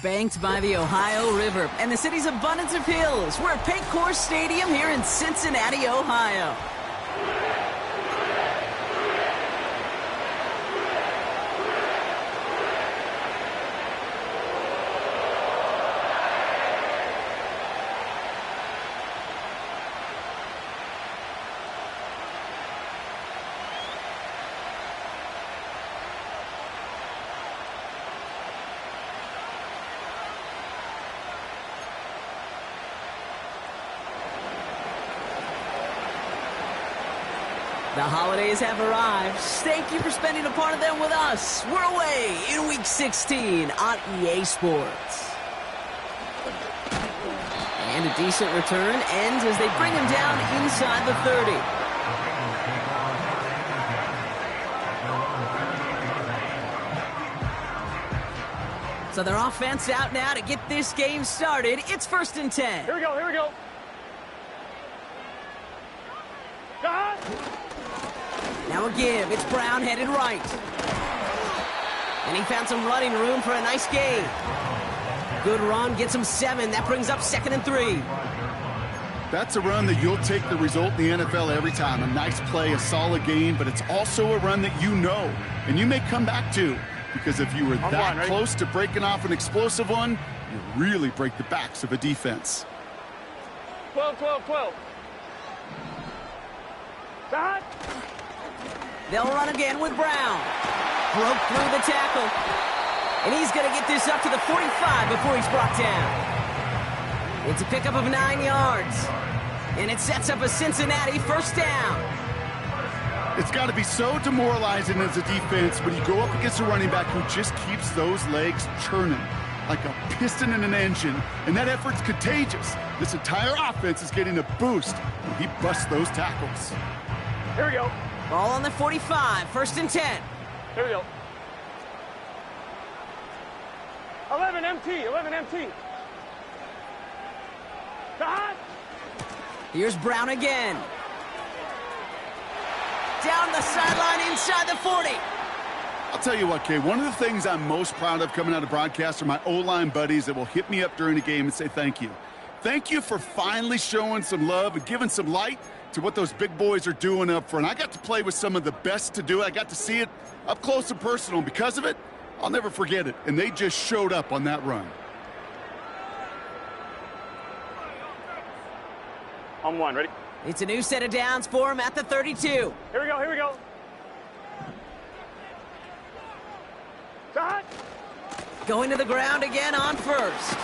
Banked by the Ohio River and the city's abundance of hills, we're at Paycor Stadium here in Cincinnati, Ohio. The holidays have arrived. Thank you for spending a part of them with us. We're away in Week 16 on EA Sports. And a decent return ends as they bring him down inside the 30. So their offense out now to get this game started. It's 1st and 10. Here we go, here we go. Now a give. It's Brown headed right. And he found some running room for a nice gain. Good run. Gets him 7. That brings up 2nd and 3. That's a run that you'll take the result in the NFL every time. A nice play, a solid gain, but it's also a run that you know and you may come back to. Because if you were that close to breaking off an explosive one, you really break the backs of a defense. 12, 12, 12. Stop. They'll run again with Brown. Broke through the tackle. And he's going to get this up to the 45 before he's brought down. It's a pickup of 9 yards. And it sets up a Cincinnati 1st down. It's got to be so demoralizing as a defense when you go up against a running back who just keeps those legs churning like a piston in an engine. And that effort's contagious. This entire offense is getting a boost when he busts those tackles. Here we go. Ball on the 45, 1st and 10. Here we go. 11 MT, 11 MT. Stop. Here's Brown again. Down the sideline inside the 40. I'll tell you what, Kay, one of the things I'm most proud of coming out of broadcast are my O-line buddies that will hit me up during the game and say thank you. Thank you for finally showing some love and giving some light to what those big boys are doing up front. I got to play with some of the best to do it. I got to see it up close and personal. And because of it, I'll never forget it. And they just showed up on that run. On 1, ready? It's a new set of downs for him at the 32. Here we go, here we go. Stop. Going to the ground again on 1st.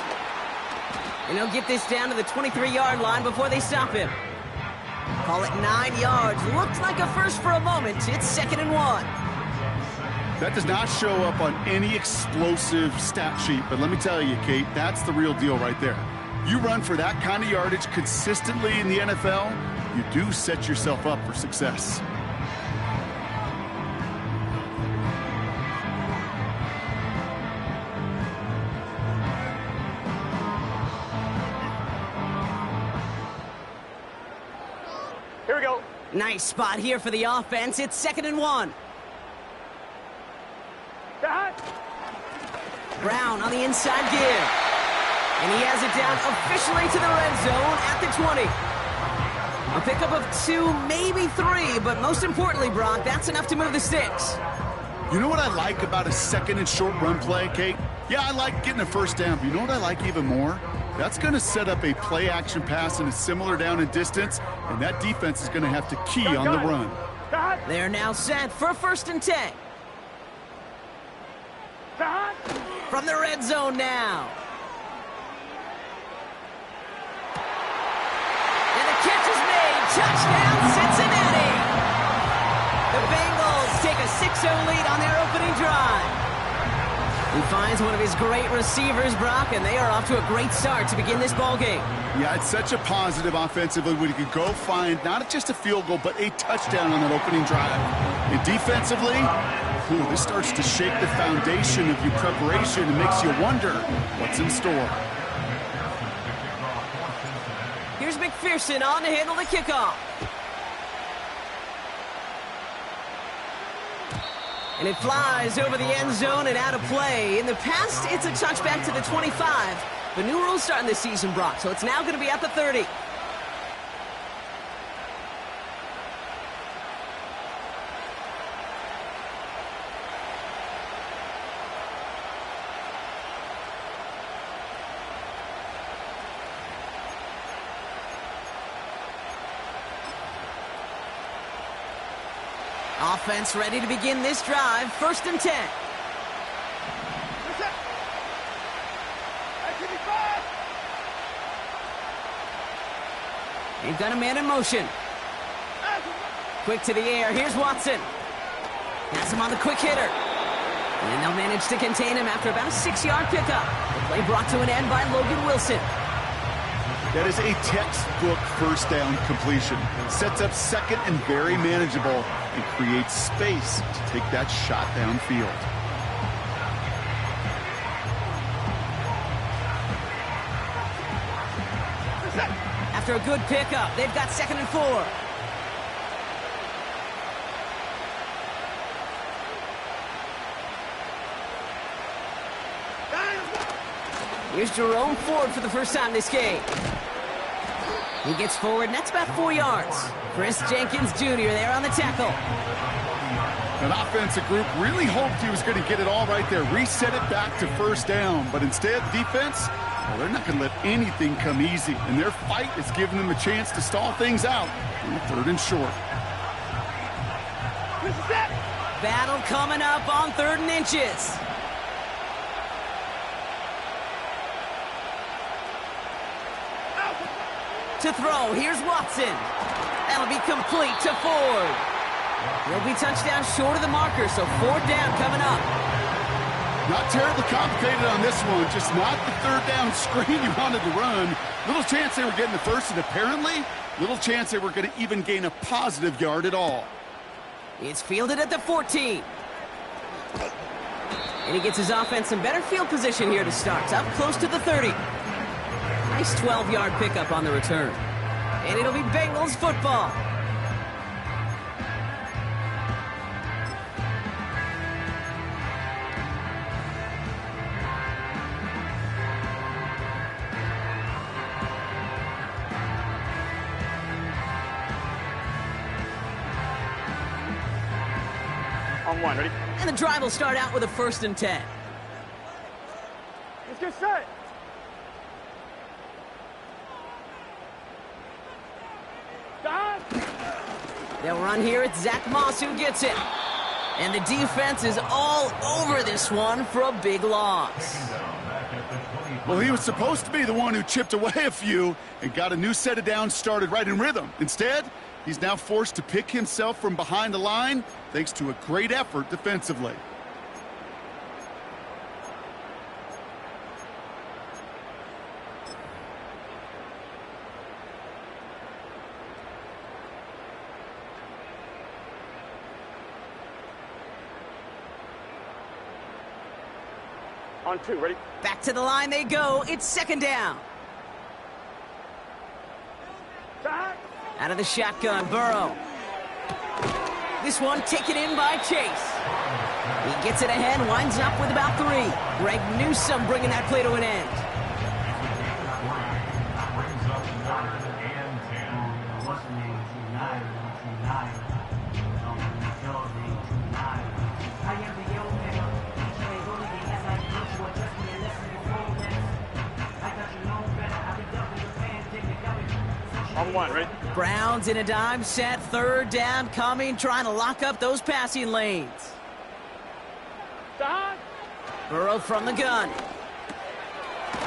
And he'll get this down to the 23-yard line before they stop him. Call it 9 yards. Looks like a 1st for a moment. It's 2nd and 1. That does not show up on any explosive stat sheet, but let me tell you, Kate, that's the real deal right there. You run for that kind of yardage consistently in the NFL, you do set yourself up for success. Here we go. Nice spot here for the offense. It's 2nd and 1. Stop. Brown on the inside give. And he has it down officially to the red zone at the 20. A pickup of 2, maybe 3, but most importantly, Brock, that's enough to move the sticks. You know what I like about a 2nd and short run play, Kate? Yeah, I like getting a 1st down, but you know what I like even more? That's going to set up a play-action pass in a similar down and distance, and that defense is going to have to key on the run. Stop. They're now set for 1st and 10. Stop. From the red zone now. And the catch is made. Touchdown, Cincinnati. The Bengals take a 6-0 lead on their opening drive. He finds one of his great receivers, Brock, and they are off to a great start to begin this ball game. Yeah, it's such a positive offensively when you can go find not just a field goal, but a touchdown on that opening drive. And defensively, this starts to shake the foundation of your preparation and makes you wonder what's in store. Here's McPherson on to handle the kickoff. And it flies over the end zone and out of play. In the past, it's a touchback to the 25. But new rules starting this season, Brock, so it's now going to be at the 30. Offense ready to begin this drive. 1st and 10. They've got a man in motion. Quick to the air. Here's Watson. Has him on the quick hitter. And they'll manage to contain him after about a 6-yard pickup. The play brought to an end by Logan Wilson. That is a textbook first down completion. Sets up second and very manageable and creates space to take that shot downfield. After a good pickup, they've got 2nd and 4. Here's Jerome Ford for the first time this game. He gets forward, and that's about 4 yards. Chris Jenkins Jr. there on the tackle. An offensive group really hoped he was going to get it all right there, reset it back to first down. But instead, defense, well, they're not going to let anything come easy. And their fight is giving them a chance to stall things out in 3rd and short. Battle coming up on 3rd and inches. To throw, here's Watson. That'll be complete to Ford. He'll be touchdown short of the marker, so 4th down coming up. Not terribly complicated on this one, just not the 3rd down screen you wanted to run. Little chance they were getting the first, and apparently, little chance they were going to even gain a positive yard at all. It's fielded at the 14. And he gets his offense in better field position here to start. Up close to the 30. Nice 12-yard pickup on the return. And it'll be Bengals football. On 1, ready? And the drive will start out with a 1st and 10. Let's get set. They'll run here. It's Zach Moss who gets it. And the defense is all over this one for a big loss. Well, he was supposed to be the one who chipped away a few and got a new set of downs started right in rhythm. Instead, he's now forced to pick himself from behind the line thanks to a great effort defensively. On 2, ready? Back to the line they go. It's 2nd down. Out of the shotgun, Burrow. This one taken in by Chase. He gets it ahead, winds up with about 3. Greg Newsome bringing that play to an end. On 1, ready? Browns in a dime set, 3rd down coming, trying to lock up those passing lanes. Burrow from the gun.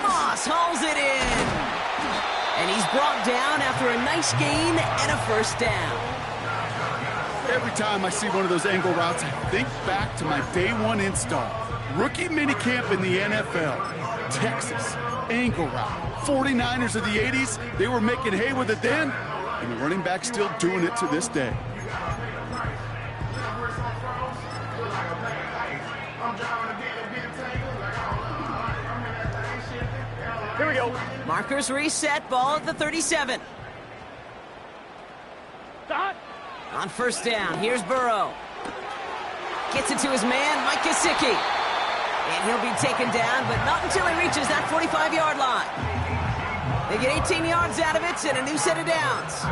Moss hauls it in. And he's brought down after a nice gain and a 1st down. Every time I see one of those angle routes, I think back to my day 1 install. Rookie minicamp in the NFL. Texas, angle route. 49ers of the 80s, they were making hay with it then, and the running back's still doing it to this day. Here we go. Markers reset, ball at the 37. On 1st down, here's Burrow. Gets it to his man, Mike Gesicki. And he'll be taken down, but not until he reaches that 45-yard line. They get 18 yards out of it and a new set of downs.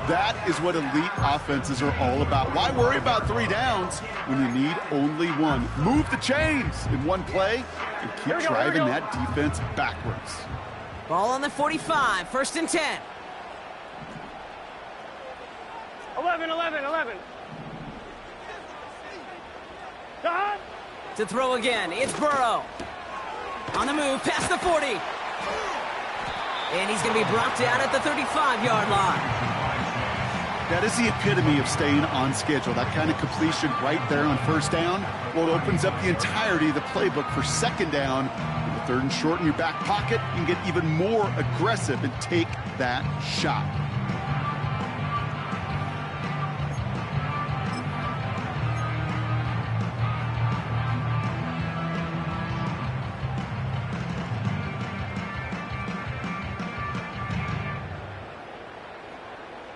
That is what elite offenses are all about. Why worry about 3 downs when you need only one? Move the chains in one play and keep driving that defense backwards. Ball on the 45, 1st and 10. 11. Done. To throw again, it's Burrow. On the move, past the 40. And he's going to be brought down at the 35-yard line. That is the epitome of staying on schedule. That kind of completion right there on 1st down. Well, it opens up the entirety of the playbook for 2nd down. With the 3rd and short in your back pocket, you can get even more aggressive and take that shot.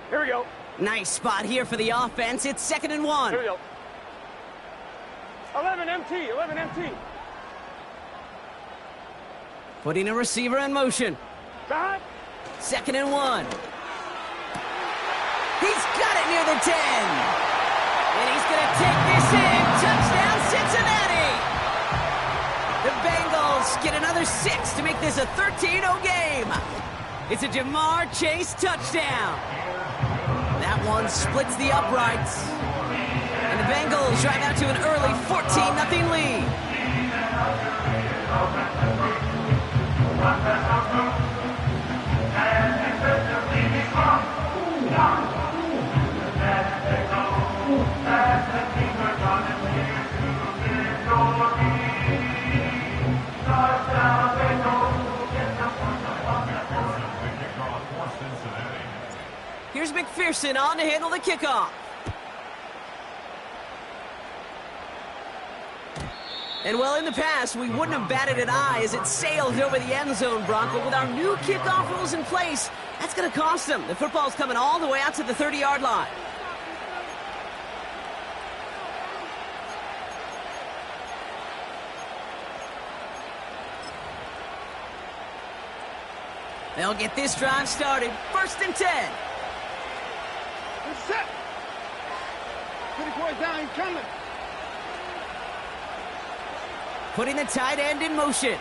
Here we go. Nice spot here for the offense. It's 2nd and 1. Here we go. 11 MT. Putting a receiver in motion. Done. 2nd and 1. He's got it near the 10. And he's going to take this in. Touchdown, Cincinnati. The Bengals get another 6 to make this a 13-0 game. It's a Jamar Chase touchdown. That one splits the uprights. And the Bengals drive out to an early 14-0 lead. Here's McPherson on to handle the kickoff. And well, in the past, we wouldn't have batted an eye as it sailed over the end zone, Brock. But with our new kickoff rules in place, that's going to cost them. The football's coming all the way out to the 30-yard line. They'll get this drive started. 1st and 10. Set. Put it boys down. He's coming. Putting the tight end in motion.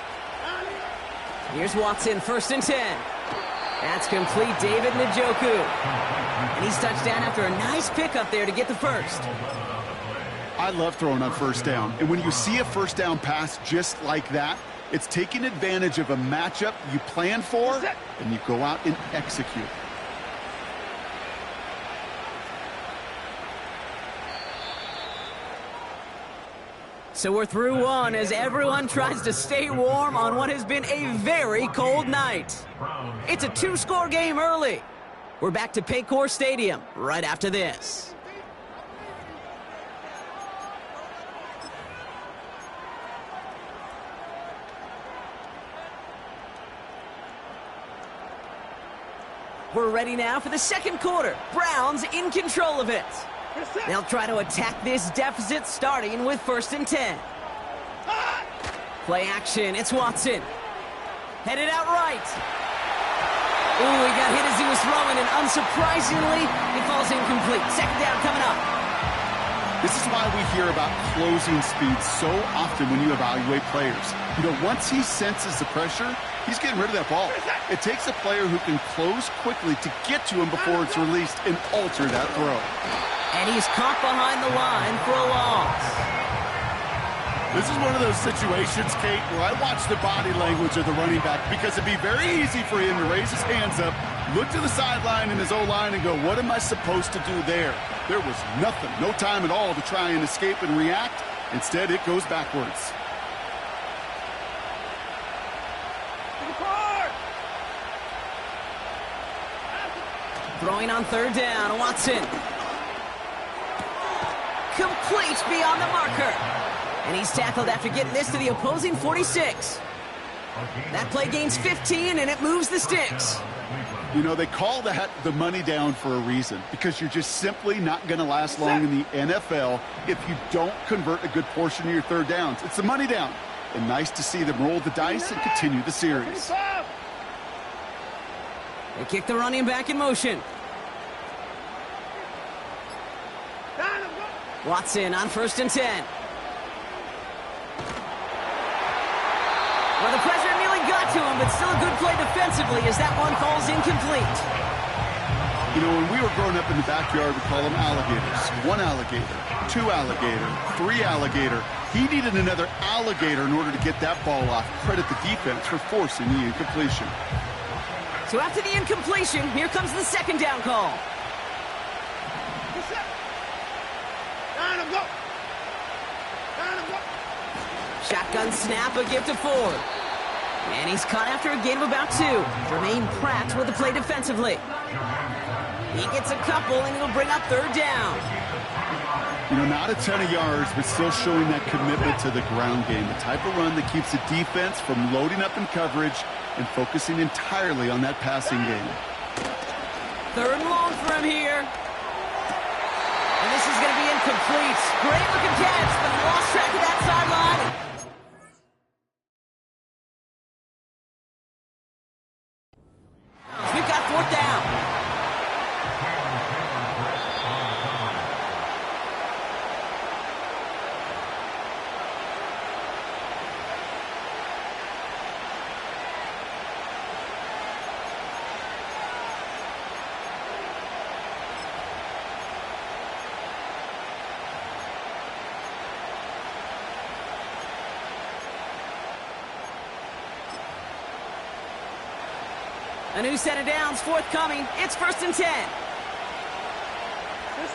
Here's Watson, 1st and 10. That's complete, David Njoku. And he's touched down after a nice pickup there to get the 1st. I love throwing on 1st down. And when you see a 1st down pass just like that, it's taking advantage of a matchup you plan for, and you go out and execute. So we're through one as everyone tries to stay warm on what has been a very cold night. It's a 2-score game early. We're back to Paycor Stadium right after this. We're ready now for the 2nd quarter. Browns in control of it. They'll try to attack this deficit starting with 1st and 10. Play action, it's Watson. Headed out right. Ooh, he got hit as he was throwing, and unsurprisingly, it falls incomplete. 2nd down coming up. This is why we hear about closing speed so often when you evaluate players. You know, once he senses the pressure, he's getting rid of that ball. It takes a player who can close quickly to get to him before it's released and alter that throw. And he's caught behind the line for a loss. This is one of those situations, Kate, where I watch the body language of the running back because it'd be very easy for him to raise his hands up, look to the sideline in his O-line and go, what am I supposed to do there? There was nothing, no time at all to try and escape and react. Instead, it goes backwards. Throwing on 3rd down, Watson. Complete beyond the marker. And he's tackled after getting this to the opposing 46. That play gains 15, and it moves the sticks. You know, they call that the money down for a reason, because you're just simply not going to last long in the NFL if you don't convert a good portion of your third downs. It's the money down. And nice to see them roll the dice and continue the series. They kick the running back in motion. Watson on 1st and 10. Well, the pressure nearly got to him, but still a good play defensively as that one falls incomplete. You know, when we were growing up in the backyard, we call them alligators. 1 alligator, 2 alligator, 3 alligator. He needed another alligator in order to get that ball off. Credit the defense for forcing the incompletion. So after the incompletion, here comes the 2nd down call. Shotgun snap, a give to Ford. And he's caught after a gain of about 2. Jermaine Pratt with the play defensively. He gets a couple, and it'll bring up 3rd down. You know, not a ton of yards, but still showing that commitment to the ground game. The type of run that keeps the defense from loading up in coverage and focusing entirely on that passing game. 3rd and long for him here. And this is going to be incomplete. Great looking catch, but he lost track of that sideline. We've got 4th down. A new set of downs forthcoming. It's 1st and 10.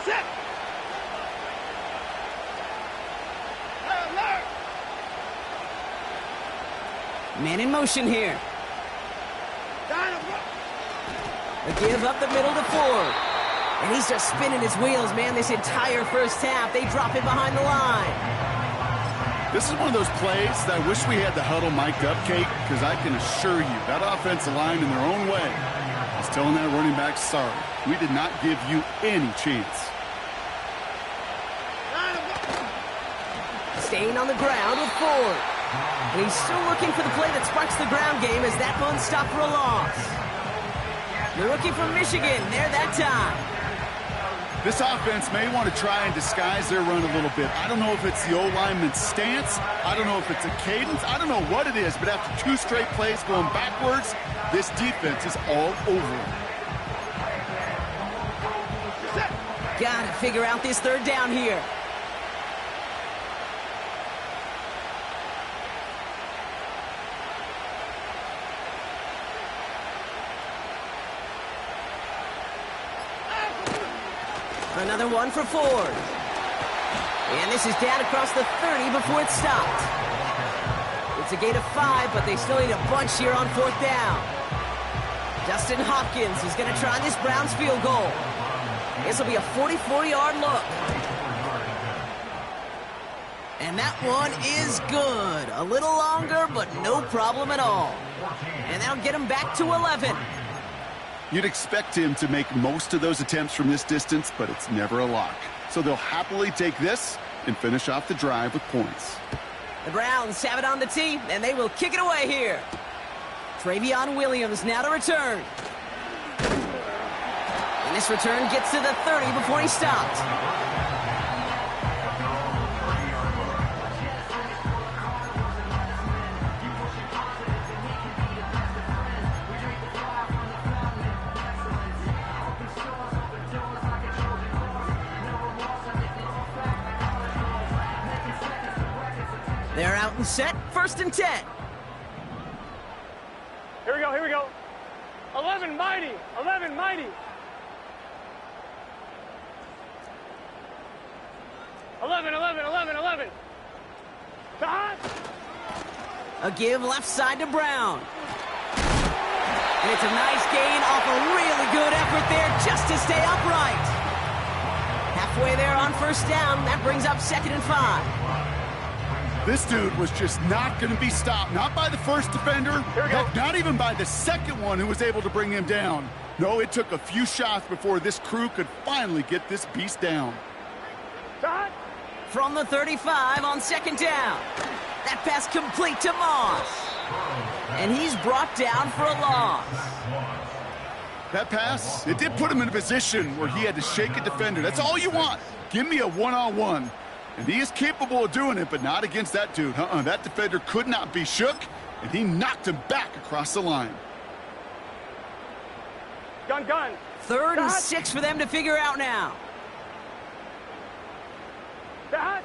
Set. Man in motion here. A give up the middle to Ford. And he's just spinning his wheels, man, this entire first half. They drop it behind the line. This is one of those plays that I wish we had the huddle mic'd up, Kate, because I can assure you that offensive line in their own way is telling that running back, sorry, we did not give you any chance. Staying on the ground with Ford. And he's still looking for the play that sparks the ground game as that one stopped for a loss. The rookie from Michigan, there that time. This offense may want to try and disguise their run a little bit. I don't know if it's the O-lineman's stance. I don't know if it's a cadence. I don't know what it is, but after 2 straight plays going backwards, this defense is all over it. Gotta figure out this 3rd down here. Another one for Ford. And this is down across the 30 before it stopped. It's a gain of 5, but they still need a bunch here on 4th down. Dustin Hopkins is going to try this Browns field goal. This will be a 44-yard look. And that one is good. A little longer, but no problem at all. And that'll get him back to 11. You'd expect him to make most of those attempts from this distance, but it's never a lock. So they'll happily take this and finish off the drive with points. The Browns have it on the tee, and they will kick it away here. Travion Williams now to return. And this return gets to the 30 before he stopped. They're out and set, 1st and 10. Here we go, here we go. 11 mighty, 11 mighty. 11, 11, 11, 11. A give left side to Brown. And it's a nice gain off a really good effort there just to stay upright. Halfway there on 1st down, that brings up 2nd and 5. This dude was just not going to be stopped. Not by the first defender. Heck, not even by the second one who was able to bring him down. No, it took a few shots before this crew could finally get this beast down. Shot. From the 35 on second down. That pass complete to Moss. And he's brought down for a loss. That pass, it did put him in a position where he had to shake a defender. That's all you want. Give me a one-on-one. And he is capable of doing it, but not against that dude. That defender could not be shook, and he knocked him back across the line. Gun. Third and 6 for them to figure out now. Shot.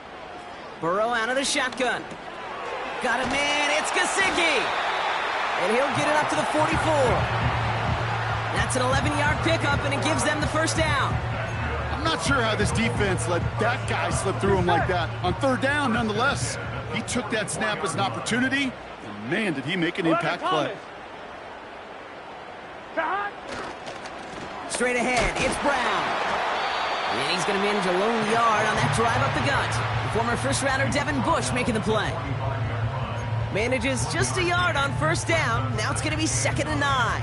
Burrow out of the shotgun. Got a man, it's Gesicki. And he'll get it up to the 44. That's an 11-yard pickup, and it gives them the first down. I'm not sure how this defense let that guy slip through him like that. On third down, nonetheless, he took that snap as an opportunity, and man, did he make an impact play. Shot. Straight ahead, it's Brown. And he's going to manage a lone yard on that drive up the gut. Former first-rounder Devin Bush making the play. Manages just a yard on first down. Now it's going to be 2nd and 9.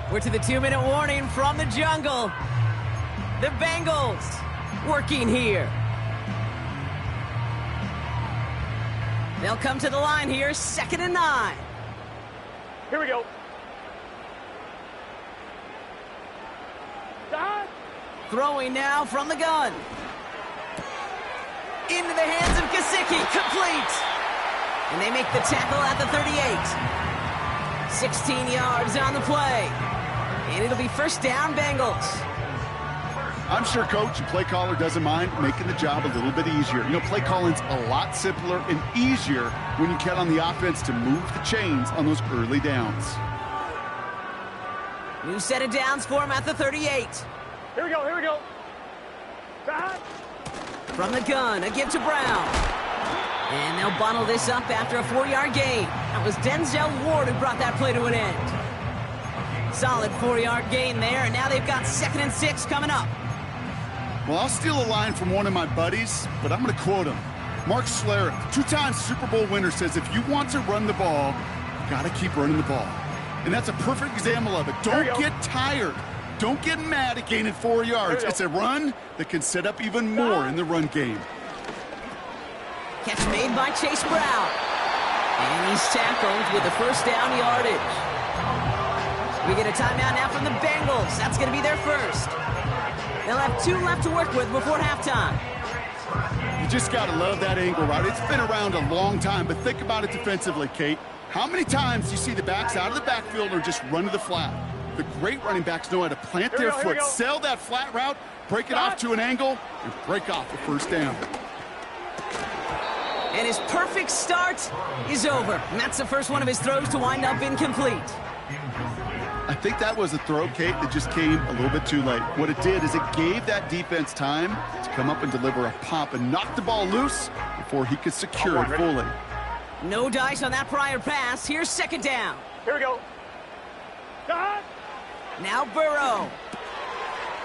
We're to the 2-minute warning from the jungle. The Bengals working here. They'll come to the line here, 2nd and 9. Here we go. Shot. Throwing now from the gun. Into the hands of Gesicki, complete. And they make the tackle at the 38. 16 yards on the play. And it'll be first down, Bengals. I'm sure coach and play caller doesn't mind making the job a little bit easier. You know, play calling's a lot simpler and easier when you count on the offense to move the chains on those early downs. New set of downs for him at the 38. Here we go. Shot. From the gun, a give to Brown. And they'll bottle this up after a 4-yard gain. That was Denzel Ward who brought that play to an end. Solid 4-yard gain there, and now they've got 2nd and 6 coming up. Well, I'll steal a line from one of my buddies, but I'm going to quote him. Mark Schlereth, 2-time Super Bowl winner, says if you want to run the ball, you got to keep running the ball. And that's a perfect example of it. Don't get tired. Don't get mad at gaining 4 yards. It's a run that can set up even more in the run game. Catch made by Chase Brown. And he's tackled with the first down yardage. We get a timeout now from the Bengals. That's going to be their first. They'll have 2 left to work with before halftime. You just got to love that angle route. It's been around a long time, but think about it defensively, Kate. How many times do you see the backs out of the backfield or just run to the flat? The great running backs know how to plant their foot, sell that flat route, break it off to an angle, and break off the first down. And his perfect start is over. And that's the first one of his throws to wind up incomplete. I think that was a throw, Kate, that just came a little bit too late. What it did is it gave that defense time to come up and deliver a pop and knock the ball loose before he could secure it fully. No dice on that prior pass. Here's 2nd down. Here we go. Shot. Now Burrow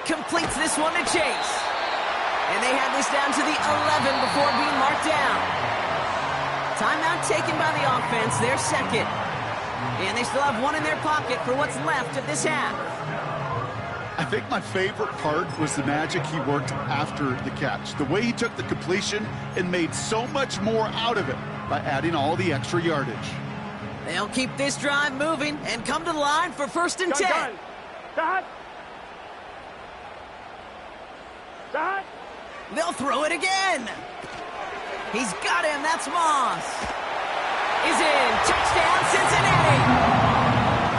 completes this one to Chase. And they have this down to the 11 before being marked down. Timeout taken by the offense, their second. And they still have 1 in their pocket for what's left of this half. I think my favorite part was the magic he worked after the catch. The way he took the completion and made so much more out of it by adding all the extra yardage. They'll keep this drive moving and come to the line for 1st and 10. Shot. Shot. They'll throw it again. He's got him. That's Moss. Is in. Touchdown, Cincinnati.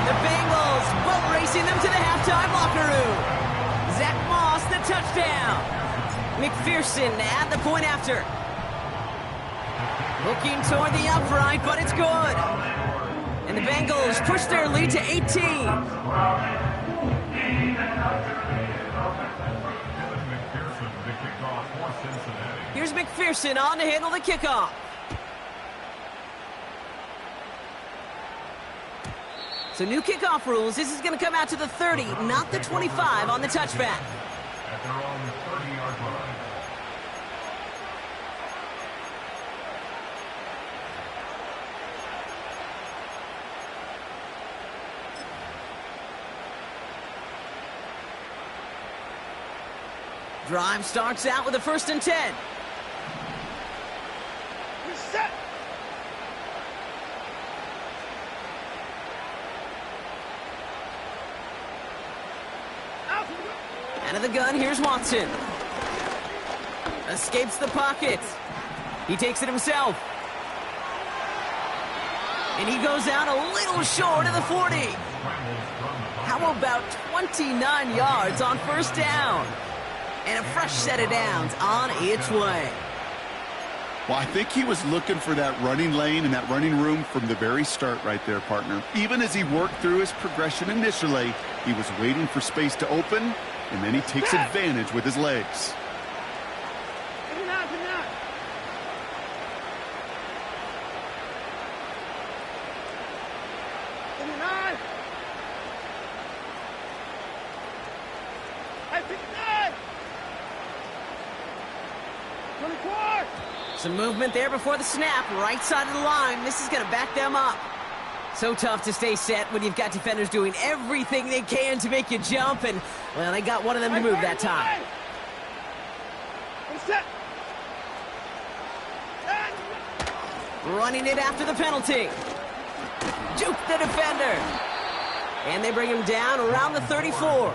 The Bengals boat racing them to the halftime locker room. Zach Moss, the touchdown. McPherson at the point after. Looking toward the upright, but it's good. And the Bengals push their lead to 18. Here's McPherson on to handle the kickoff. So new kickoff rules. This is going to come out to the 30, not the 25 on the touchback. At their own 30-yard line. Drive starts out with a 1st and 10. Reset. Out. Out of the gun, here's Watson. Escapes the pocket. He takes it himself. And he goes out a little short of the 40. How about 29 yards on 1st down? And a fresh set of downs on its way. Well, I think he was looking for that running lane and that running room from the very start right there, partner. Even as he worked through his progression initially, he was waiting for space to open, and then he takes advantage with his legs. Some movement there before the snap, right side of the line. This is going to back them up. So tough to stay set when you've got defenders doing everything they can to make you jump, and, well, they got one of them to move that time. Running it after the penalty. Juke the defender. And they bring him down around the 34.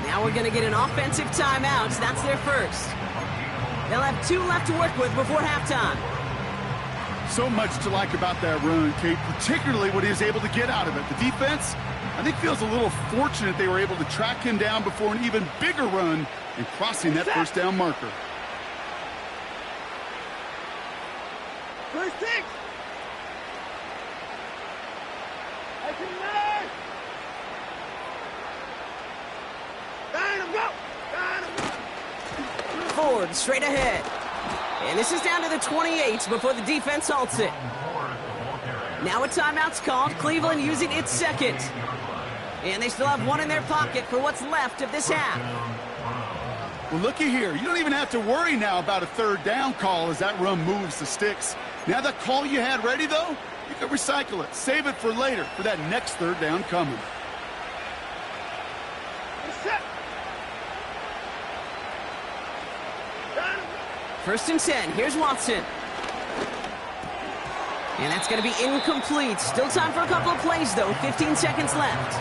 Now we're going to get an offensive timeout. That's their first. They'll have 2 left to work with before halftime. So much to like about that run, Kate, particularly what he was able to get out of it. The defense, I think, feels a little fortunate they were able to track him down before an even bigger run and crossing that 1st down marker. First 6. Ford straight ahead. And this is down to the 28 before the defense halts it. Now a timeout's called. Cleveland using its second. And they still have 1 in their pocket for what's left of this half. Well, looky here. You don't even have to worry now about a 3rd down call as that run moves the sticks. Now that call you had ready, though, you can recycle it. Save it for later for that next 3rd down coming. First and 10. Here's Watson. And that's going to be incomplete. Still time for a couple of plays, though. 15 seconds left.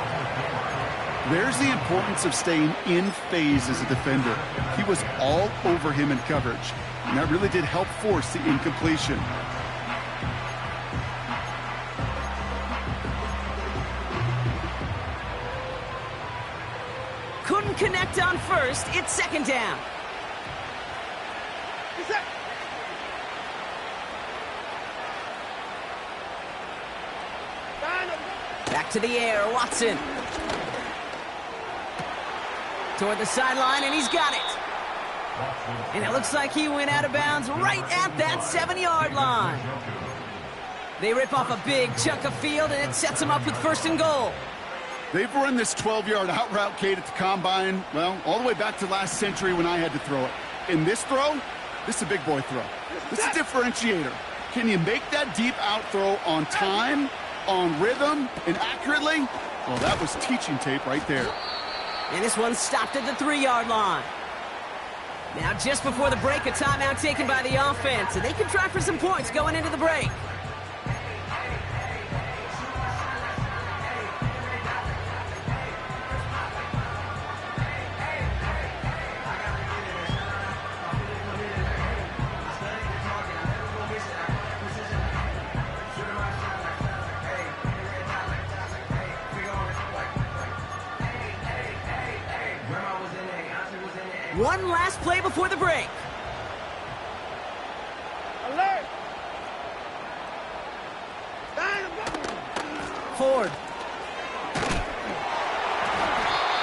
There's the importance of staying in phase as a defender. He was all over him in coverage, and that really did help force the incompletion. Couldn't connect on first. It's 2nd down. Back to the air, Watson. Toward the sideline, and he's got it. And it looks like he went out of bounds right at that 7-yard line. They rip off a big chunk of field, and it sets them up with 1st and goal. They've run this 12-yard out route, Kate, at the combine, well, all the way back to last century when I had to throw it. In this throw, this is a big boy throw. This is a differentiator. Can you make that deep out throw on time, on rhythm, and accurately? Well, that was teaching tape right there. And this one stopped at the 3-yard line. Now, just before the break, a timeout taken by the offense, and they can try for some points going into the break. One last play before the break. Alert! Ford.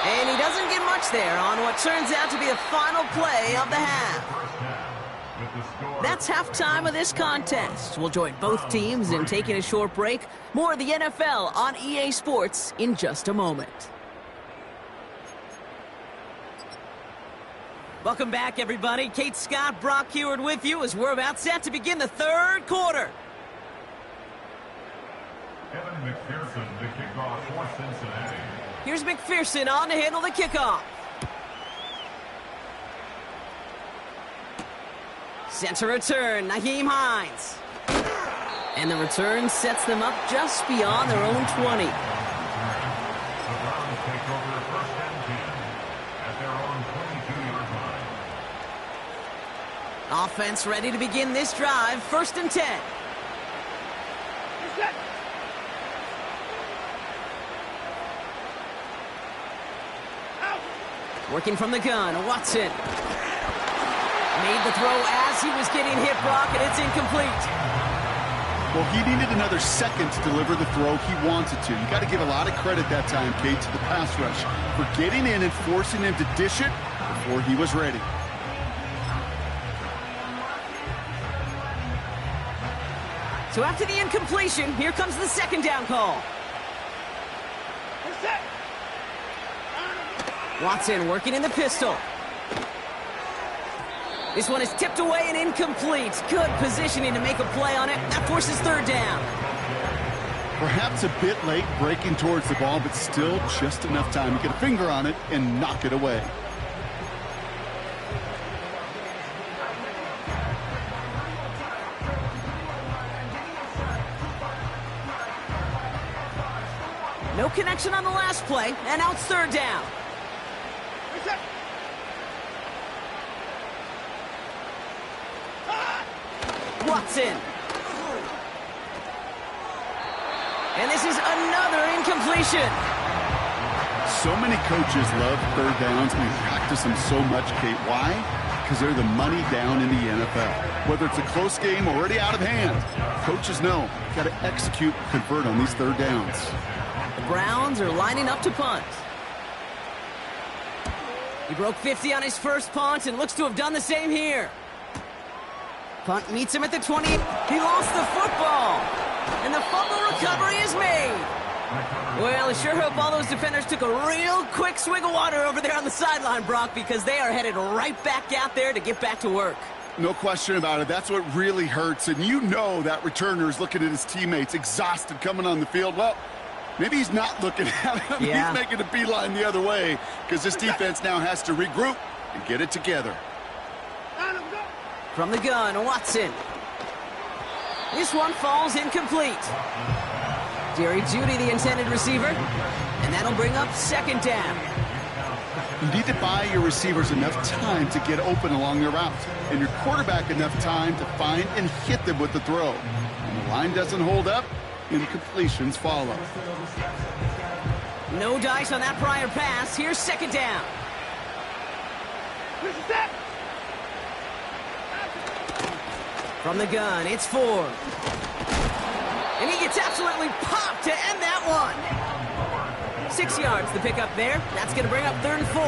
And he doesn't get much there on what turns out to be the final play of the half. That's halftime of this contest. We'll join both teams in taking a short break. More of the NFL on EA Sports in just a moment. Welcome back, everybody. Kate Scott, Brock Huard with you as we're about set to begin the 3rd quarter. Evan McPherson, the kickoff for Cincinnati. Here's McPherson on to handle the kickoff. Center return, Nyheim Hines. And the return sets them up just beyond their own 20. The Browns take over first and 10 at their own 22-yard line. Offense ready to begin this drive, first and 10. Set. Out. Working from the gun, Watson. Made the throw as he was getting hit, Brock, and it's incomplete. Well, he needed another second to deliver the throw he wanted to. You got to give a lot of credit that time, Kate, to the pass rush for getting in and forcing him to dish it before he was ready. So after the incompletion, here comes the second down call. Set. Watson working in the pistol. This one is tipped away and incomplete. Good positioning to make a play on it. That forces third down. Perhaps a bit late breaking towards the ball, but still just enough time to get a finger on it and knock it away. No connection on the last play, and now it's third down. Set. Watson. And this is another incompletion. So many coaches love third downs. We practice them so much, Kate. Why? Because they're the money down in the NFL. Whether it's a close game already out of hand, coaches know you got to execute, convert on these third downs. The Browns are lining up to punt. He broke 50 on his first punt and looks to have done the same here. Punt meets him at the 20. He lost the football. And the fumble recovery is made. Well, I sure hope all those defenders took a real quick swig of water over there on the sideline, Brock, because they are headed right back out there to get back to work. No question about it. That's what really hurts. And you know that returner is looking at his teammates, exhausted, coming on the field. Well, maybe he's not looking at him. Yeah. He's making a beeline the other way because this defense now has to regroup and get it together. From the gun, Watson. This one falls incomplete. Jerry Jeudy, the intended receiver. And that'll bring up second down. You need to buy your receivers enough time to get open along their route, and your quarterback enough time to find and hit them with the throw. When the line doesn't hold up, incompletions follow. No dice on that prior pass. Here's second down. Set. From the gun, it's Ford. And he gets absolutely popped to end that one. 6 yards the pickup there. That's going to bring up third and 4.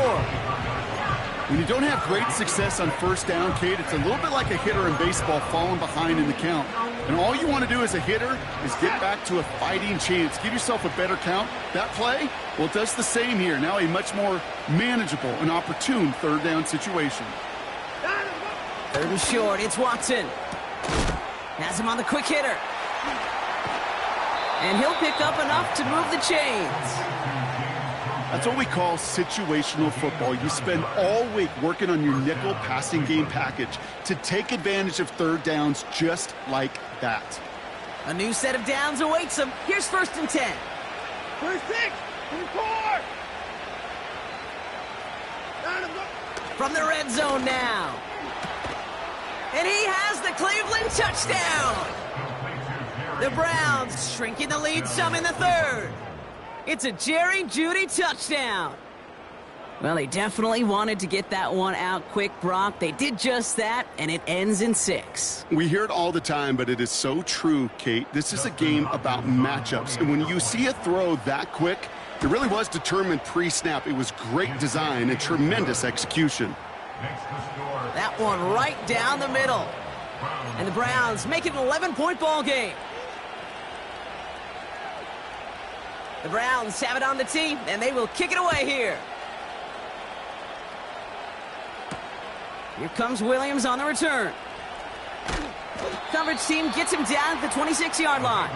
When you don't have great success on first down, Kate, it's a little bit like a hitter in baseball falling behind in the count. And all you want to do as a hitter is get back to a fighting chance. Give yourself a better count. That play, well, it does the same here. Now a much more manageable and opportune third down situation. Third and short, it's Watson. Has him on the quick hitter. And he'll pick up enough to move the chains. That's what we call situational football. You spend all week working on your nickel passing game package to take advantage of third downs just like that. A new set of downs awaits him. Here's first and 10. 26. 24. From the red zone now. And he has the Cleveland touchdown. The Browns shrinking the lead some in the third. It's a Jerry Jeudy touchdown. Well, they definitely wanted to get that one out quick, Brock. They did just that, and it ends in 6. We hear it all the time, but it is so true, Kate. This is a game about matchups. And when you see a throw that quick, it really was determined pre-snap. It was great design and tremendous execution. That one right down the middle. And the Browns make it an 11-point ball game. The Browns have it on the tee, and they will kick it away here. Here comes Williams on the return. Coverage team gets him down at the 26-yard line.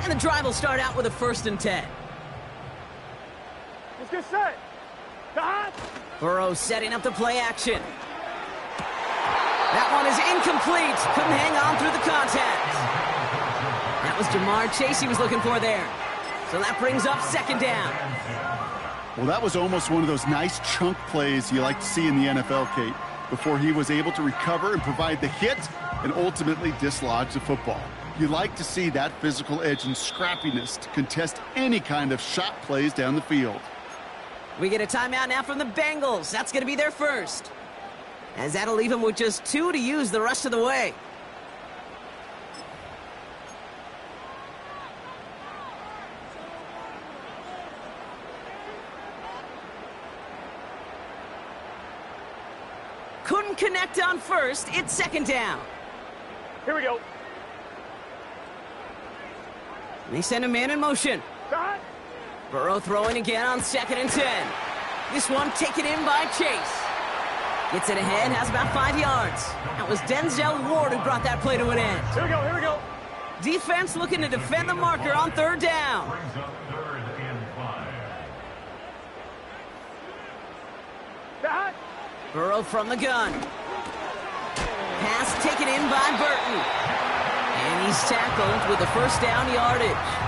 And the drive will start out with a 1st and 10. Let's get set. Stop. Burrow setting up the play action. That one is incomplete. Couldn't hang on through the contact. That was Jamar Chase he was looking for there. So that brings up 2nd down. Well, that was almost one of those nice chunk plays you like to see in the NFL, Kate, before he was able to recover and provide the hit and ultimately dislodge the football. You like to see that physical edge and scrappiness to contest any kind of shot plays down the field. We get a timeout now from the Bengals. That's going to be their first, as that'll leave them with just 2 to use the rest of the way. Couldn't connect on 1st. It's 2nd down. Here we go. They send a man in motion. Stop. Burrow throwing again on 2nd and 10. This one taken in by Chase. Gets it ahead, has about 5 yards. That was Denzel Ward who brought that play to an end. Here we go, here we go. Defense looking to defend the marker on 3rd down. Brings up 3rd and 5. Stop. Burrow from the gun. Pass taken in by Burton. And he's tackled with the 1st down yardage.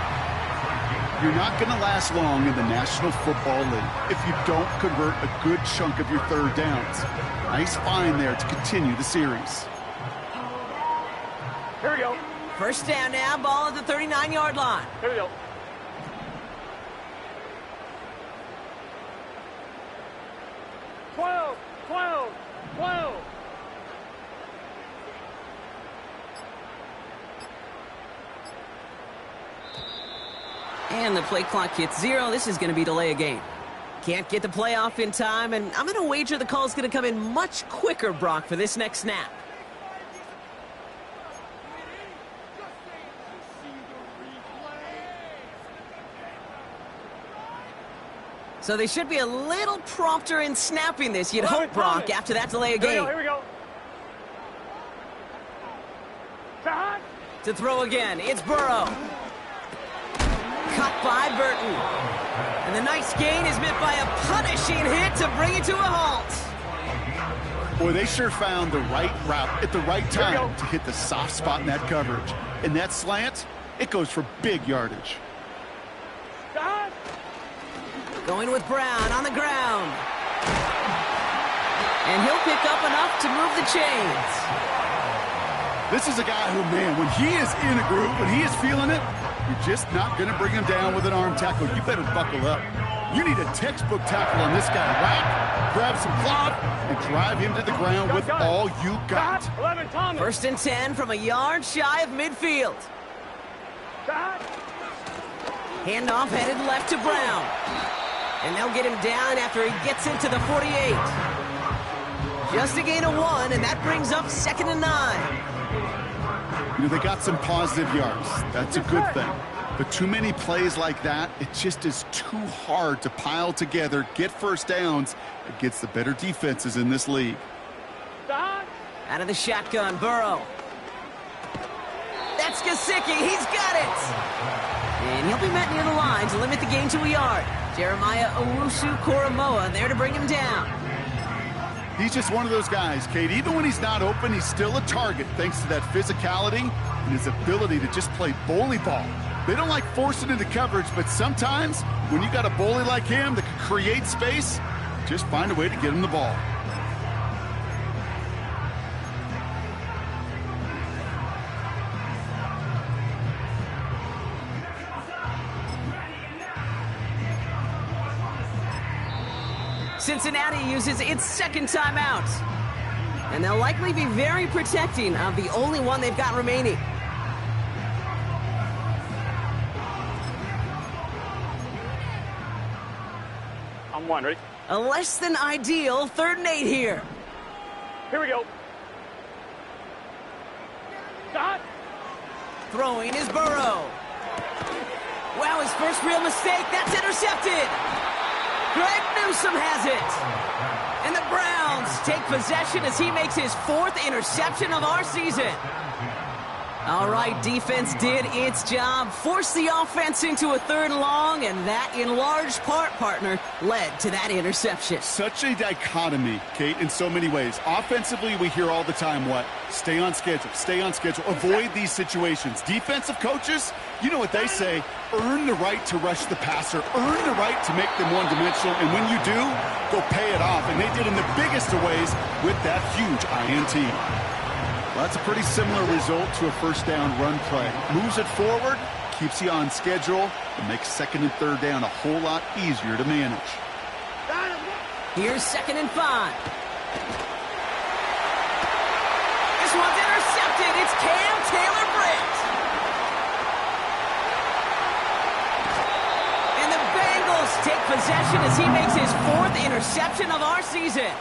You're not going to last long in the National Football League if you don't convert a good chunk of your 3rd downs. Nice find there to continue the series. Here we go. 1st down now, ball at the 39-yard line. Here we go. Twelve. And the play clock hits 0. This is going to be delay a game. Can't get the play off in time, and I'm going to wager the call's going to come in much quicker, Brock, for this next snap. So they should be a little prompter in snapping this, you'd hope, Brock, after that delay a game. Here we go. Stop. To throw again, it's Burrow. Cut by Burton. And the nice gain is met by a punishing hit to bring it to a halt. Boy, they sure found the right route at the right time to hit the soft spot in that coverage. And that slant, it goes for big yardage. Stop. Going with Brown on the ground. And he'll pick up enough to move the chains. This is a guy who, man, when he is in a groove, when he is feeling it, you're just not going to bring him down with an arm tackle. You better buckle up. You need a textbook tackle on this guy. Whack, grab some cloth, and drive him to the ground with all you got. 11, Thomas. 1st and 10 from a yard shy of midfield. Stop. Handoff headed left to Brown. And they'll get him down after he gets into the 48. Just a gain of 1, and that brings up 2nd and 9. You know, they got some positive yards. That's a good thing. But too many plays like that, it just is too hard to pile together, get 1st downs against the better defenses in this league. Stop. Out of the shotgun, Burrow. That's Gesicki. He's got it. And he'll be met near the line to limit the gain to a yard. Jeremiah Owusu-Koramoah there to bring him down. He's just one of those guys, Kate. Even when he's not open, he's still a target thanks to that physicality and his ability to just play bully ball. They don't like forcing into coverage, but sometimes when you got a bully like him that can create space, just find a way to get him the ball. Cincinnati uses its 2nd timeout. And they'll likely be very protecting of the only one they've got remaining. I'm 1, ready? A less than ideal 3rd and 8 here. Here we go. Stop. Throwing is Burrow. Wow, his first real mistake. That's intercepted. Greg Newsome has it. And the Browns take possession as he makes his 4th interception of our season. All right, defense did its job, forced the offense into a 3rd and long, and that, in large part, partner, led to that interception. Such a dichotomy, Kate, in so many ways. Offensively, we hear all the time what? Stay on schedule, avoid these situations. Defensive coaches, you know what they say, earn the right to rush the passer, earn the right to make them one-dimensional, and when you do, go pay it off. And they did in the biggest of ways with that huge INT. Well, that's a pretty similar result to a 1st down run play. Moves it forward, keeps you on schedule, and makes 2nd and 3rd down a whole lot easier to manage. Here's 2nd and 5. This one's intercepted. It's Cam Taylor-Britt. And the Bengals take possession as he makes his 4th interception of our season.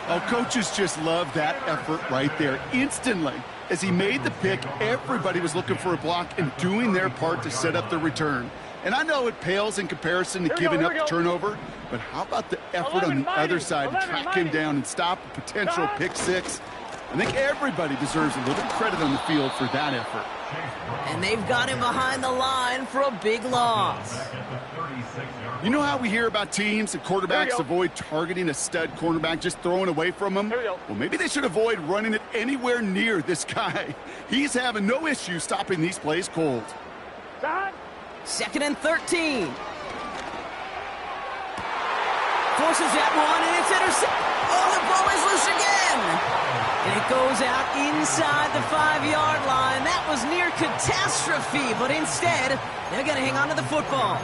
Oh, coaches just love that effort right there. Instantly, as he made the pick, everybody was looking for a block and doing their part to set up the return. And I know it pales in comparison to giving up the turnover, but how about the effort on the other side to track him down and stop a potential pick 6? I think everybody deserves a little credit on the field for that effort. And they've got him behind the line for a big loss. You know how we hear about teams and quarterbacks avoid targeting a stud cornerback, just throwing away from him? Well, maybe they should avoid running it anywhere near this guy. He's having no issue stopping these plays cold. 2nd and 13. Forces that one, and it's intercepted. Oh, the ball is loose again. And it goes out inside the 5-yard line. That was near catastrophe, but instead, they're going to hang on to the football.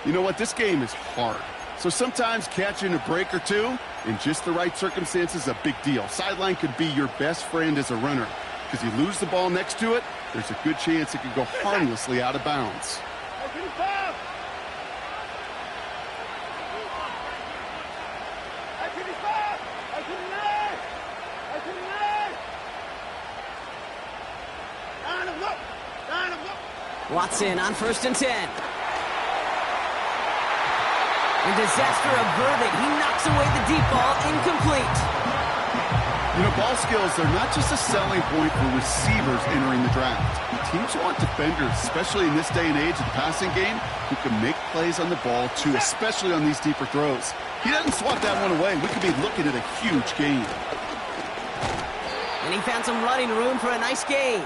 You know what? This game is hard. So sometimes catching a break or two in just the right circumstances is a big deal. Sideline could be your best friend as a runner, because you lose the ball next to it, there's a good chance it could go harmlessly out of bounds. Watson on 1st and 10. And disaster averted. He knocks away the deep ball, incomplete. You know, ball skills, they're not just a selling point for receivers entering the draft. Teams want defenders, especially in this day and age of the passing game, who can make plays on the ball, too, especially on these deeper throws. He doesn't swat that one away. We could be looking at a huge game. And he found some running room for a nice gain.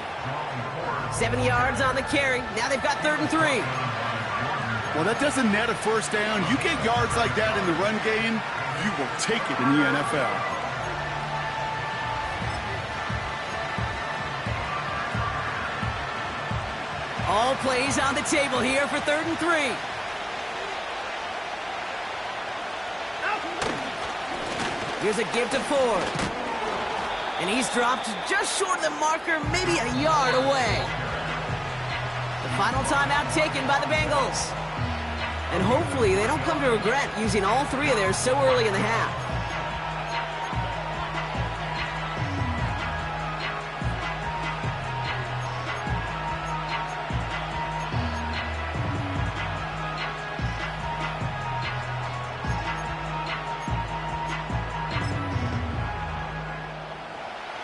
7 yards on the carry. Now they've got 3rd and 3. Well, that doesn't net a 1st down. You get yards like that in the run game, you will take it in the NFL. All plays on the table here for 3rd and 3. Here's a give to Ford. And he's dropped just short of the marker, maybe a yard away. The final timeout taken by the Bengals. And hopefully they don't come to regret using all 3 of theirs so early in the half.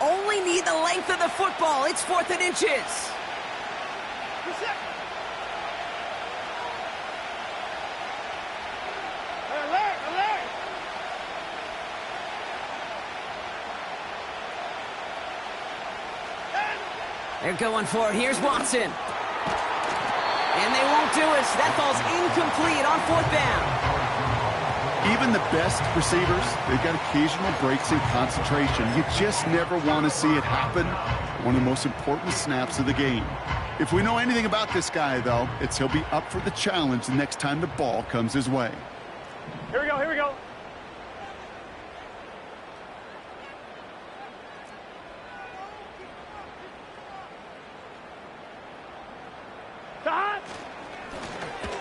Only need the length of the football. It's 4th and inches. They're going for it. Here's Watson. And they won't do it. That ball's incomplete on 4th down. Even the best receivers, they've got occasional breaks in concentration. You just never want to see it happen. One of the most important snaps of the game. If we know anything about this guy, though, it's he'll be up for the challenge the next time the ball comes his way. Here we go, here we go.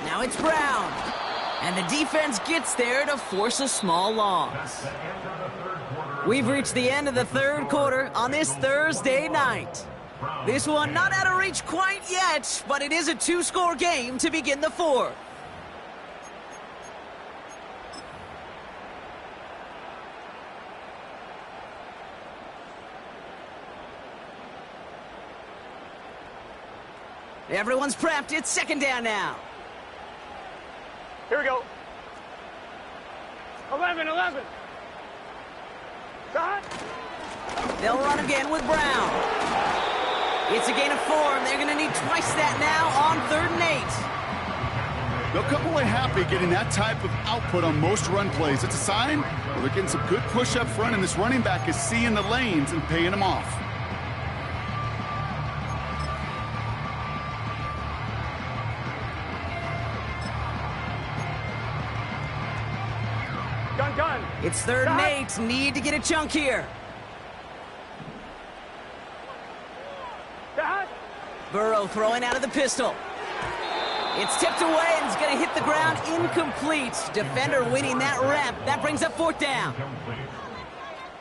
Now it's Brown. And the defense gets there to force a small loss. We've reached the end of the 3rd quarter on this Thursday night. This one not out of reach quite yet, but it is a 2-score game to begin the 4th. Everyone's prepped. It's second down now. Here we go. 11. Shot. They'll run again with Brown. It's a gain of 4, and they're going to need twice that now on 3rd and 8. They'll come away happy getting that type of output on most run plays. It's a sign where they're getting some good push up front, and this running back is seeing the lanes and paying them off. Gun. It's 3rd and 8. Need to get a chunk here. Shot. Burrow throwing out of the pistol. It's tipped away and it's going to hit the ground incomplete. Defender winning that rep. That brings up 4th down.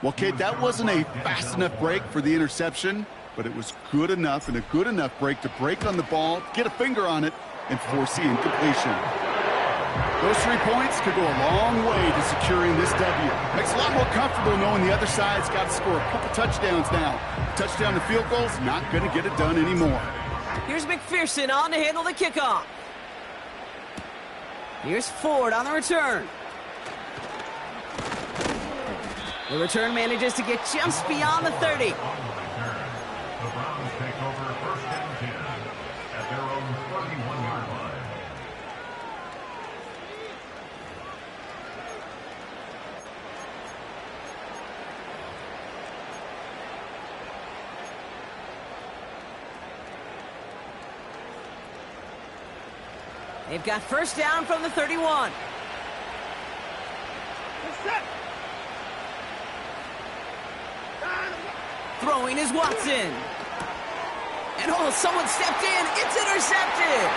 Well, Kate, that wasn't a fast enough break for the interception, but it was good enough and a good enough break to break on the ball, get a finger on it, and force the incompletion. Those 3 points could go a long way to securing this W. Makes it a lot more comfortable knowing the other side's got to score a couple touchdowns now. Touchdown to field goal's not going to get it done anymore. Here's McPherson on to handle the kickoff. Here's Ford on the return. The return manages to get just beyond the 30. The Browns take over 1st and 10 at their own 31-yard line. They've got 1st down from the 31. Set. Throwing is Watson. And someone stepped in. It's intercepted.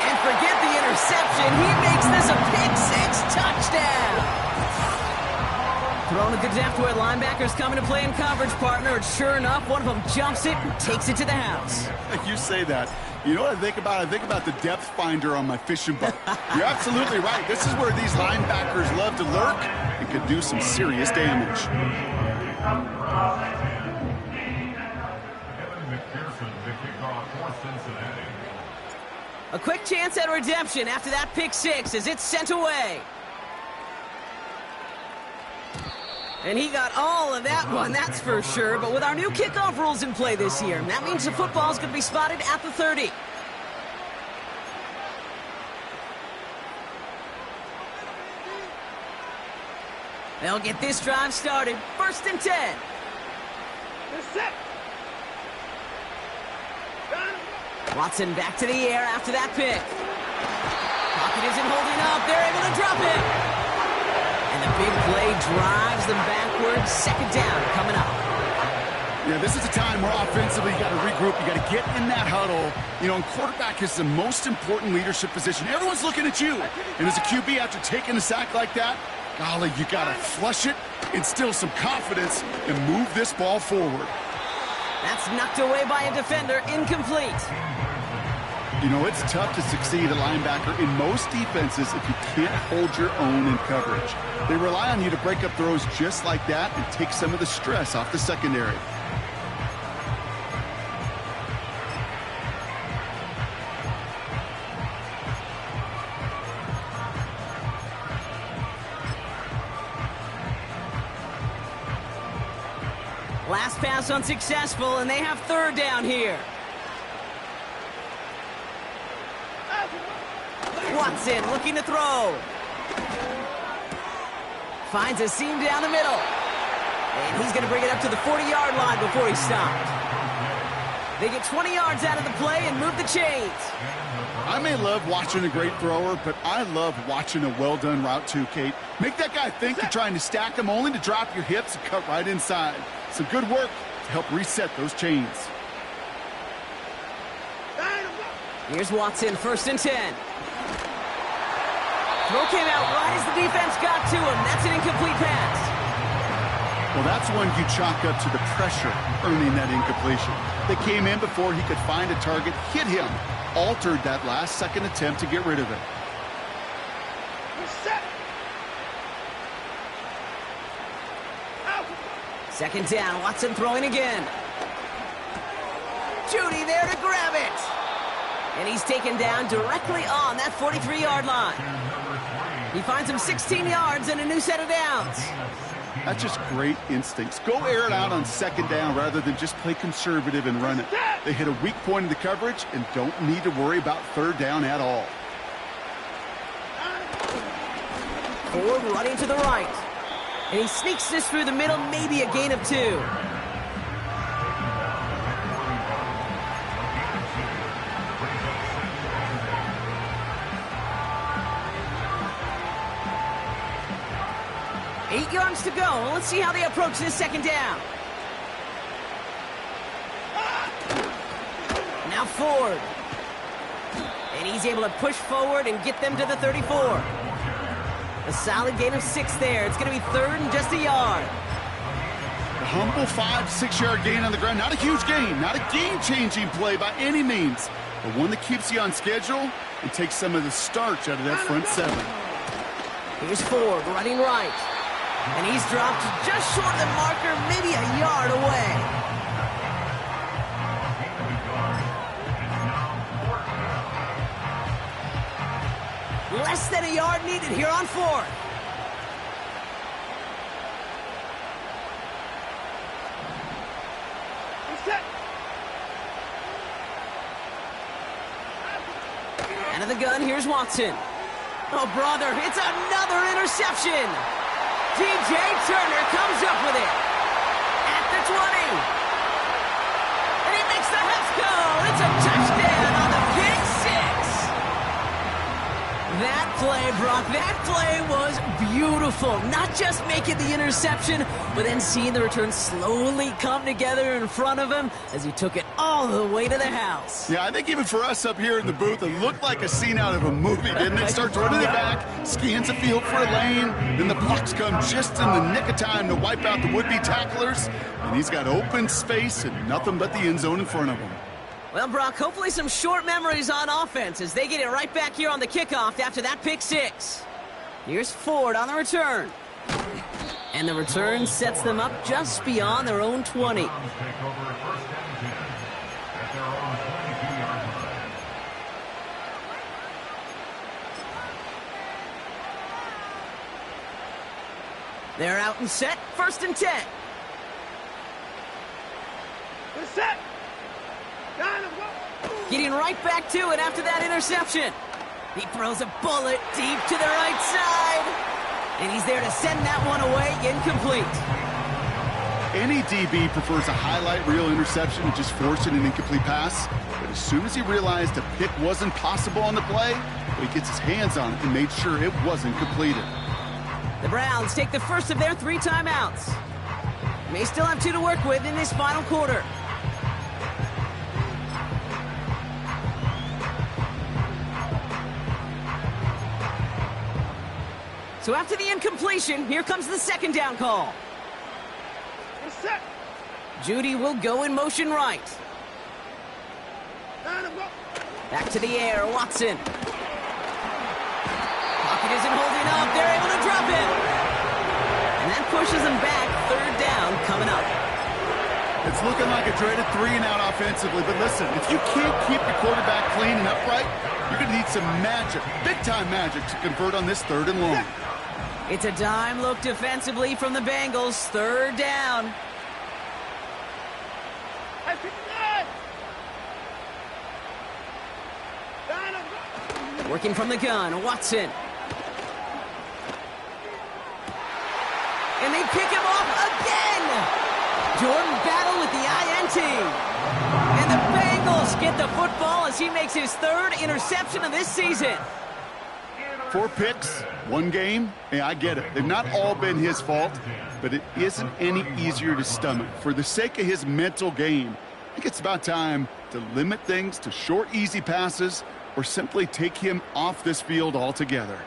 And forget the interception. He makes this a pick-6 touchdown. Thrown at the depth where linebackers come into play in coverage, partner. And sure enough, one of them jumps it and takes it to the house. You say that. You know what I think about? I think about the depth finder on my fishing boat. You're absolutely right. This is where these linebackers love to lurk and could do some serious damage. Kevin McPherson, the kickoff for Cincinnati. A quick chance at redemption after that pick-6 as it's sent away. And he got all of that one, that's for sure. But with our new kickoff rules in play this year, that means the football's going to be spotted at the 30. They'll get this drive started. 1st and 10. Set. Watson back to the air after that pick. Pocket isn't holding up. They're able to drop it. And the big play drives them backwards. 2nd down coming up. Yeah, this is a time where offensively you got to regroup. You got to get in that huddle. You know, and quarterback is the most important leadership position. Everyone's looking at you. And as a QB, after taking a sack like that, golly, you got to flush it, instill some confidence, and move this ball forward. That's knocked away by a defender. Incomplete. You know, it's tough to succeed at linebacker in most defenses if you can't hold your own in coverage. They rely on you to break up throws just like that and take some of the stress off the secondary. Last pass unsuccessful, and they have 3rd down here. Watson looking to throw. Finds a seam down the middle. And he's going to bring it up to the 40-yard line before he's stopped. They get 20 yards out of the play and move the chains. I may love watching a great thrower, but I love watching a well-done route too, Kate. Make that guy think you're trying to stack him only to drop your hips and cut right inside. Some good work to help reset those chains. Here's Watson, 1st and 10. Throw came out right as the defense got to him. That's an incomplete pass. Well, that's one you chalk up to the pressure earning that incompletion. They came in before he could find a target, hit him, altered that last-second attempt to get rid of it. Second down, Watson throwing again. Jeudy there to grab it. And he's taken down directly on that 43-yard line. He finds him 16 yards and a new set of downs. That's just great instincts. Go air it out on second down rather than just play conservative and run it. They hit a weak point in the coverage and don't need to worry about third down at all. Ford running to the right. And he sneaks this through the middle, maybe a gain of 2. Eight yards to go. Let's see how they approach this second down. Now Ford. And he's able to push forward and get them to the 34. A solid gain of 6 there. It's going to be third and just a yard. A humble 5-6 yard gain on the ground. Not a huge gain. Not a game-changing play by any means. But one that keeps you on schedule and takes some of the starch out of that front seven. Here's Ford running right. And he's dropped just short of the marker, maybe a yard away. Less than a yard needed here on 4th. Out of the gun, here's Watson. Oh, brother, it's another interception. DJ Turner comes up with it. At the 20. And he makes the Hefco. It's a touchdown on the pick 6. That play, Brock, that play was beautiful. Not just making the interception, but then seeing the return slowly come together in front of him as he took it all the way to the house. Yeah, I think even for us up here in the booth, it looked like a scene out of a movie, didn't it? Starts running it back, scans the field for a lane, then the blocks come just in the nick of time to wipe out the would-be tacklers, and he's got open space and nothing but the end zone in front of him. Well, Brock, hopefully some short memories on offense as they get it right back here on the kickoff after that pick 6. Here's Ford on the return. And the return sets them up just beyond their own 20. They're out and set, 1st and 10. We're set. Getting right back to it after that interception. He throws a bullet deep to the right side. And he's there to send that one away, incomplete. Any DB prefers a highlight reel interception to just forcing an incomplete pass. But as soon as he realized a pick wasn't possible on the play, he gets his hands on it and made sure it wasn't completed. The Browns take the first of their 3 timeouts. May still have 2 to work with in this final quarter. So after the incompletion, here comes the second down call. Jeudy will go in motion right. Back to the air, Watson. Pocket isn't holding up. They're able to drop him. And that pushes him back. Third down coming up. It's looking like a dreaded 3-and-out offensively, but listen, if you can't keep your quarterback clean and upright, you're going to need some magic, big-time magic, to convert on this 3rd and long. It's a dime look defensively from the Bengals. Third down. Working from the gun, Watson. And they pick him off again. Jordan Battle with the INT. And the Bengals get the football as he makes his 3rd interception of this season. 4 picks, 1 game. Hey, I get it. They've not all been his fault, but it isn't any easier to stomach. For the sake of his mental game, I think it's about time to limit things to short, easy passes or simply take him off this field altogether.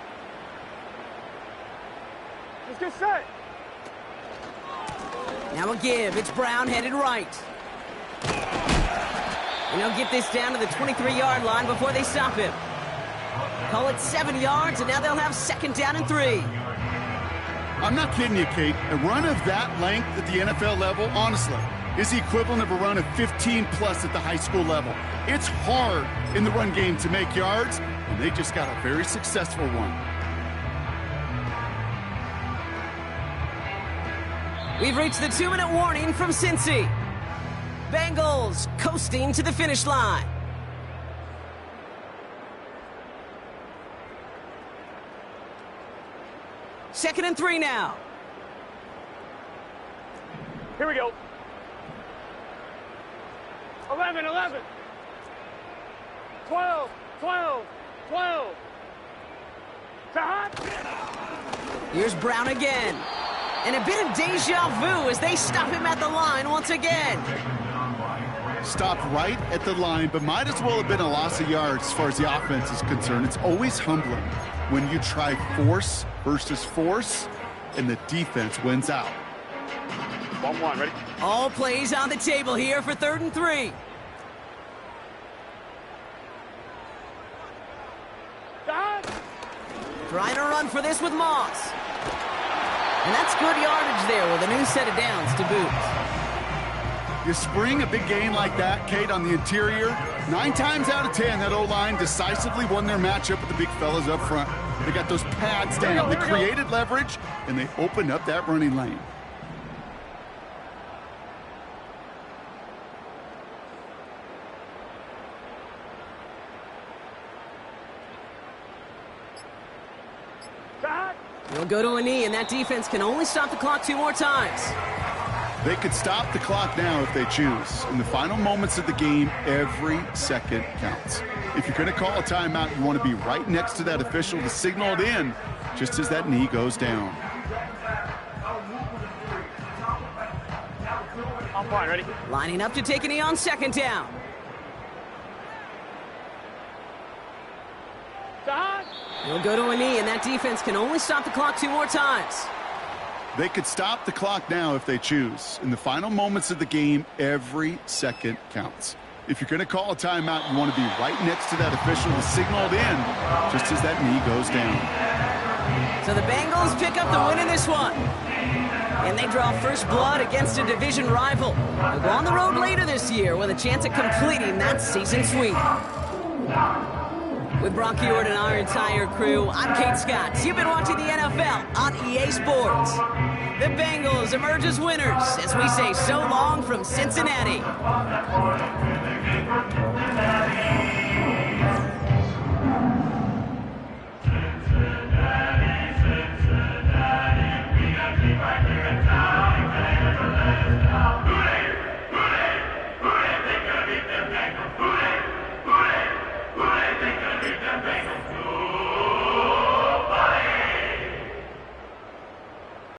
Let's get set. Now a give. It's Brown headed right. And he'll get this down to the 23-yard line before they stop him. Call it 7 yards, and now they'll have 2nd down and 3. I'm not kidding you, Kate. A run of that length at the NFL level, honestly, is the equivalent of a run of 15-plus at the high school level. It's hard in the run game to make yards, and they just got a very successful one. We've reached the 2-minute warning from Cincy. Bengals coasting to the finish line. Second and 3 now. Here we go. 11, 11. 12, 12, 12. Here's Brown again. And a bit of deja vu as they stop him at the line once again. Stopped right at the line, but might as well have been a loss of yards as far as the offense is concerned. It's always humbling when you try force versus force, and the defense wins out. 1-1, ready? All plays on the table here for 3rd and 3. Trying to run for this with Moss. And that's good yardage there with a new set of downs to boot. You spring a big gain like that, Kate, on the interior, 9 times out of 10, that O-line decisively won their matchup with the big fellas up front. They got those pads down. They created leverage, and they opened up that running lane. He'll go to a knee, and that defense can only stop the clock 2 more times. They could stop the clock now if they choose. In the final moments of the game, every second counts. If you're going to call a timeout, you want to be right next to that official to signal it in just as that knee goes down. On point, ready? Lining up to take a knee on 2nd down. He'll go to a knee, and that defense can only stop the clock 2 more times. They could stop the clock now if they choose. In the final moments of the game, every second counts. If you're going to call a timeout, you want to be right next to that official to signal it in just as that knee goes down. So the Bengals pick up the win in this one. And they draw first blood against a division rival. They'll go on the road later this year with a chance at completing that season sweep. With Brock Ewart and our entire crew, I'm Kate Scott. You've been watching the NFL on EA Sports. The Bengals emerge as winners as we say so long from Cincinnati.